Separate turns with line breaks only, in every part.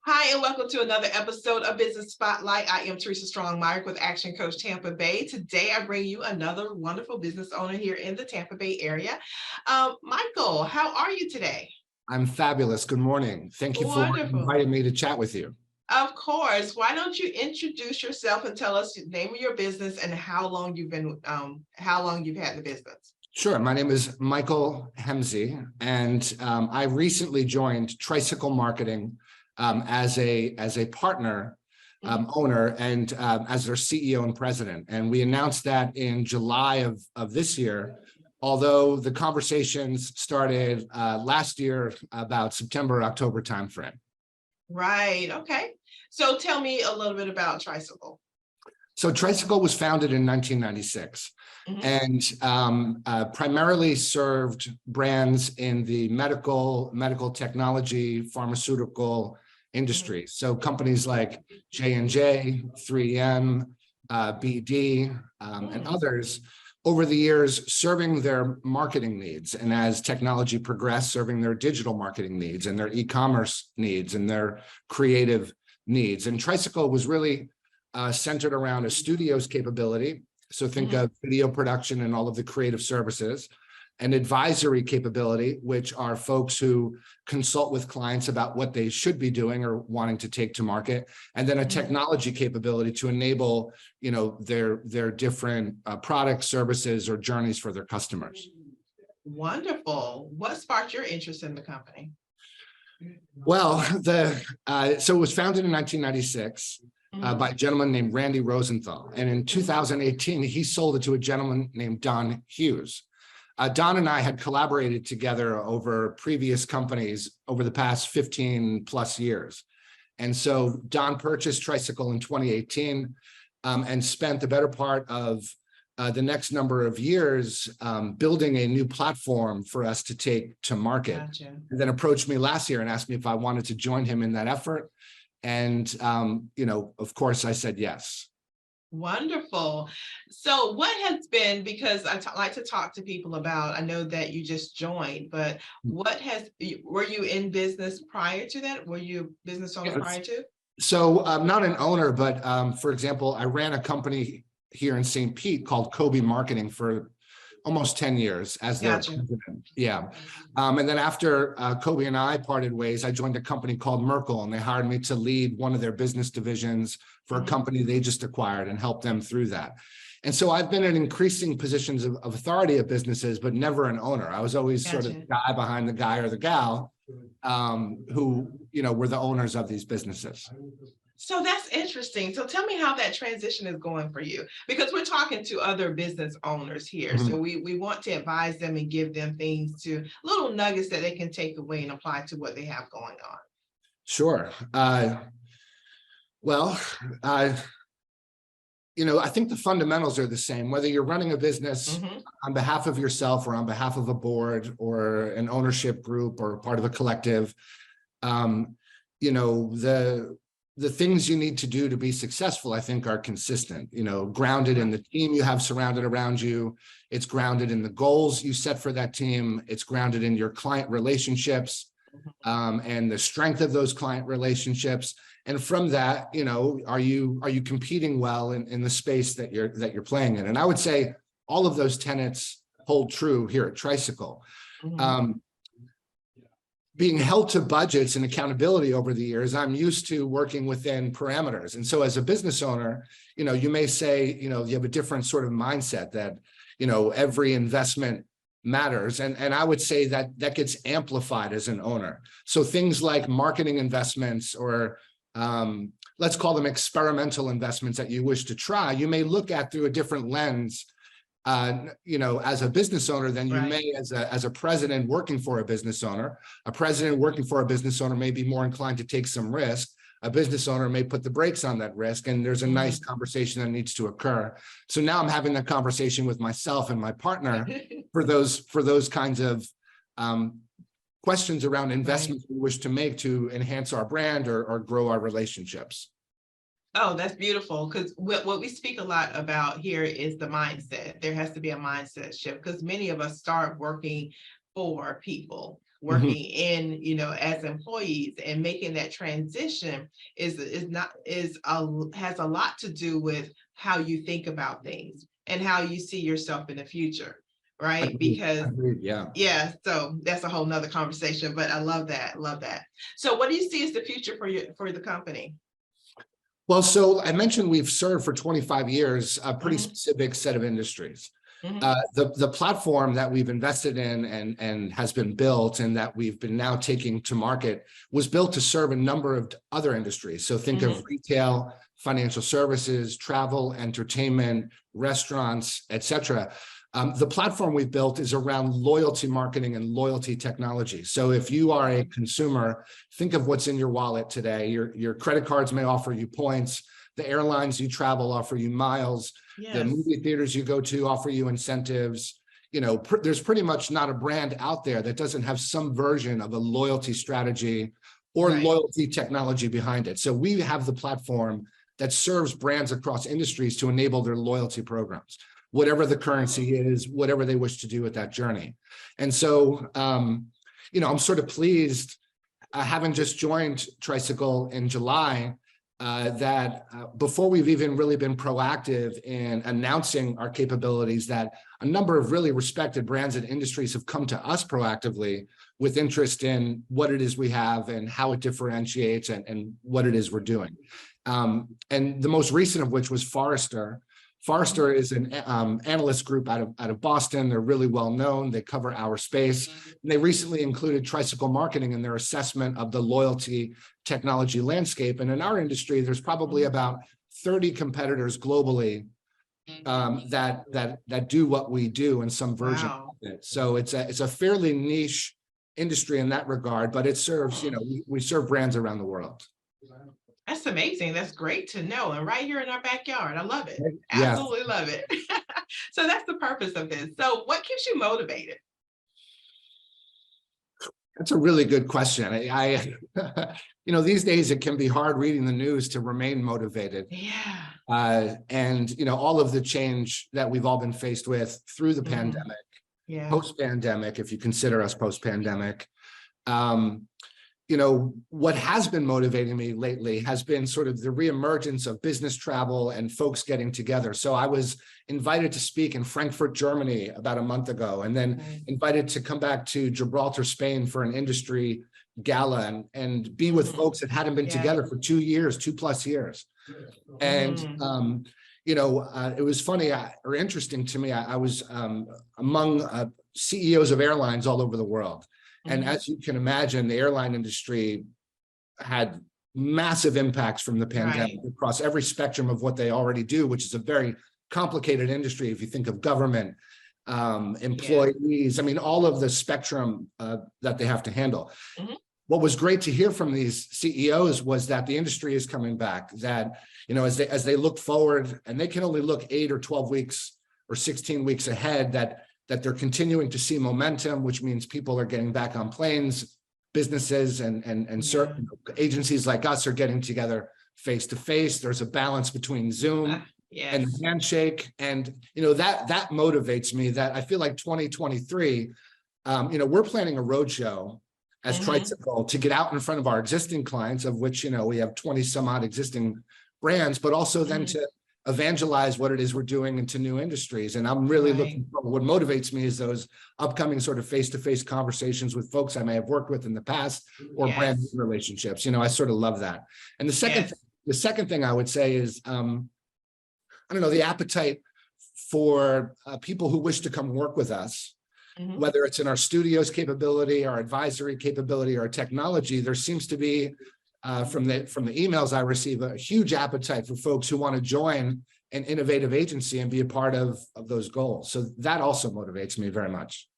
Hi, and welcome to another episode of Business Spotlight. I am Teresa Strong-Myrick with Action Coach Tampa Bay. Today, I bring you another wonderful business owner here in the Tampa Bay area. Michael, how are you today?
I'm fabulous. Good morning. Thank you for
Wonderful.
inviting me to chat with you.
Of course. Why don't you introduce yourself and tell us the name of your business and how long you've had the business?
Sure. My name is Michael Hemsey, and I recently joined Tricycle Marketing as a partner owner and as their CEO and president. And we announced that in July of this year, although the conversations started last year about September, October timeframe.
Right. Okay. So tell me a little bit about Tricycle.
So Tricycle was founded in 1996 and primarily served brands in the medical technology, pharmaceutical industry. So companies like J&J, 3M, BD, and others over the years serving their marketing needs. And as technology progressed, serving their digital marketing needs and their e-commerce needs and their creative needs. And Tricycle was really centered around a studio's capability. So think of video production and all of the creative services, an advisory capability, which are folks who consult with clients about what they should be doing or wanting to take to market, and then a technology capability to enable, their different products, services, or journeys for their customers.
Wonderful. What sparked your interest in the company?
Well, so it was founded in 1996. By a gentleman named Randy Rosenthal. And in 2018, he sold it to a gentleman named Don Hughes. Don and I had collaborated together over previous companies over the past 15 plus years. And so Don purchased Tricycle in 2018 and spent the better part of the next number of years building a new platform for us to take to market. Gotcha. And then approached me last year and asked me if I wanted to join him in that effort. And, of course, I said yes.
Wonderful. So what has been, because I like to talk to people about, I know that you just joined, but were you in business prior to that? Were you a business owner prior to?
So I'm not an owner, but for example, I ran a company here in St. Pete called Kobe Marketing for almost 10 years as their president. Yeah. And then after Kobe and I parted ways, I joined a company called Merkle, and they hired me to lead one of their business divisions for a company they just acquired and help them through that. And so I've been in increasing positions of authority of businesses, but never an owner. I was always sort of the guy behind the guy or the gal who, were the owners of these businesses.
So that's interesting. So tell me how that transition is going for you, because we're talking to other business owners here. So we want to advise them and give them little nuggets that they can take away and apply to what they have going on.
Sure. I think the fundamentals are the same, whether you're running a business on behalf of yourself or on behalf of a board or an ownership group or part of a collective. The things you need to do to be successful, I think, are consistent, grounded in the team you have surrounded around you. It's grounded in the goals you set for that team. It's grounded in your client relationships and the strength of those client relationships. And from that, are you competing well in the space that you're playing in? And I would say all of those tenets hold true here at Tricycle. Being held to budgets and accountability over the years, I'm used to working within parameters. And so as a business owner, you may say, you have a different sort of mindset that, every investment matters. And I would say that gets amplified as an owner. So things like marketing investments or let's call them experimental investments that you wish to try, you may look at through a different lens as a business owner than you may as a president working for a business owner. A president working for a business owner may be more inclined to take some risk. A business owner may put the brakes on that risk, and there's a nice conversation that needs to occur. So now I'm having that conversation with myself and my partner for those kinds of questions around investments we wish to make to enhance our brand or grow our relationships.
Oh, that's beautiful. Because what we speak a lot about here is the mindset. There has to be a mindset shift because many of us start working for people
Mhm.
working in, as employees, and making that transition has a lot to do with how you think about things and how you see yourself in the future, right?
Agreed.
Because
Agreed, yeah.
yeah, so that's a whole nother conversation, but I love that. Love that. So what do you see as the future for the company?
Well, so I mentioned we've served for 25 years a pretty
Mhm,
specific set of industries.
mhm,
The platform that we've invested in and has been built and that we've been now taking to market was built to serve a number of other industries. So think of
mhm,
retail, financial services, travel, entertainment, restaurants, et cetera. The platform we've built is around loyalty marketing and loyalty technology. So if you are a consumer, think of what's in your wallet today. Your credit cards may offer you points. The airlines you travel offer you miles. The
yes,
movie theaters you go to offer you incentives. There's pretty much not a brand out there that doesn't have some version of a loyalty strategy or
right.
loyalty technology behind it. So we have the platform that serves brands across industries to enable their loyalty programs, whatever the currency is, whatever they wish to do with that journey. And so, I'm sort of pleased, having just joined Tricycle in July, that before we've even really been proactive in announcing our capabilities, that a number of really respected brands and industries have come to us proactively with interest in what it is we have and how it differentiates and what it is we're doing. And the most recent of which was Forrester. Forrester is an analyst group out of Boston. They're really well known. They cover our space. And they recently included Tricycle Marketing in their assessment of the loyalty technology landscape. And in our industry, there's probably about 30 competitors globally that do what we do in some version
Wow.
of it. So it's a fairly niche industry in that regard, but it serves, we serve brands around the world.
That's amazing. That's great to know. And right here in our backyard. I love it.
Yes.
Absolutely love it. So that's the purpose of this. So what keeps you motivated?
That's a really good question. These days it can be hard reading the news to remain motivated.
Yeah.
And all of the change that we've all been faced with through the
Mhm.
pandemic,
Yeah.
post-pandemic, if you consider us post-pandemic. What has been motivating me lately has been sort of the reemergence of business travel and folks getting together. So I was invited to speak in Frankfurt, Germany about a month ago, and then
Nice.
invited to come back to Gibraltar, Spain for an industry gala and be with
Mhm.
folks that hadn't been
Yeah.
together for 2 plus years. And,
Mhm.
it was funny or interesting to me. I was among CEOs of airlines all over the world. And
Mhm.
as you can imagine, the airline industry had massive impacts from the pandemic
Right.
across every spectrum of what they already do, which is a very complicated industry. If you think of government,
Yeah.
employees, I mean, all of the spectrum that they have to handle.
Mhm.
What was great to hear from these CEOs was that the industry is coming back, that, as they look forward, and they can only look 8 or 12 weeks or 16 weeks ahead, that they're continuing to see momentum, which means people are getting back on planes, businesses and certain agencies like us are getting together face to face. There's a balance between Zoom and
Yes.
handshake. And, that motivates me, that I feel like 2023, we're planning a roadshow as
Mhm.
Tricycle to get out in front of our existing clients, of which, we have 20 some odd existing brands, but also then
Mhm.
to evangelize what it is we're doing into new industries. And I'm really
Right.
looking for, what motivates me is those upcoming sort of face-to-face conversations with folks I may have worked with in the past, or brand
Yes.
relationships. I sort of love that. And
Yes.
the second thing I would say is, I don't know, the appetite for people who wish to come work with us,
Mhm.
whether it's in our studios capability, our advisory capability, or technology. There seems to be, from the emails I receive, a huge appetite for folks who want to join an innovative agency and be a part of those goals. So that also motivates me very much.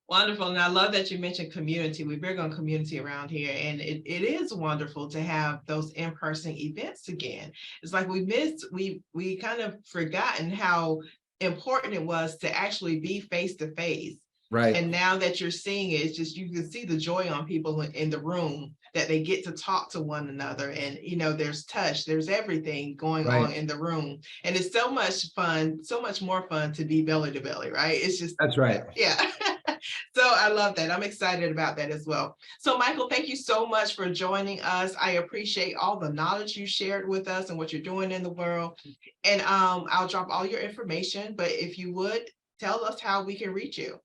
Wonderful. And I love that you mentioned community. We're big on community around here. And it is wonderful to have those in-person events again. It's like we kind of forgotten how important it was to actually be face to face.
Right.
And now that you're seeing it, it's just, you can see the joy on people in the room, that they get to talk to one another. And, there's touch, there's everything going
Right.
on in the room. And it's so much fun, so much more fun to be belly to belly, right? It's just,
That's right.
yeah. So I love that. I'm excited about that as well. So Michael, thank you so much for joining us. I appreciate all the knowledge you shared with us and what you're doing in the world. And I'll drop all your information, but if you would tell us how we can reach you.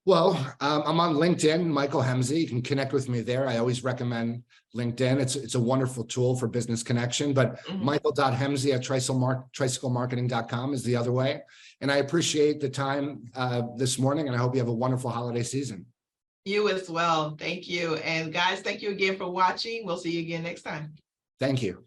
Well, I'm on LinkedIn, Michael Hemsey. You can connect with me there. I always recommend LinkedIn. It's a wonderful tool for business connection, but Michael.Hemsey at tricyclemarketing.com is the other way. And I appreciate the time this morning, and I hope you have a wonderful holiday season.
You as well. Thank you. And guys, thank you again for watching. We'll see you again next time.
Thank you.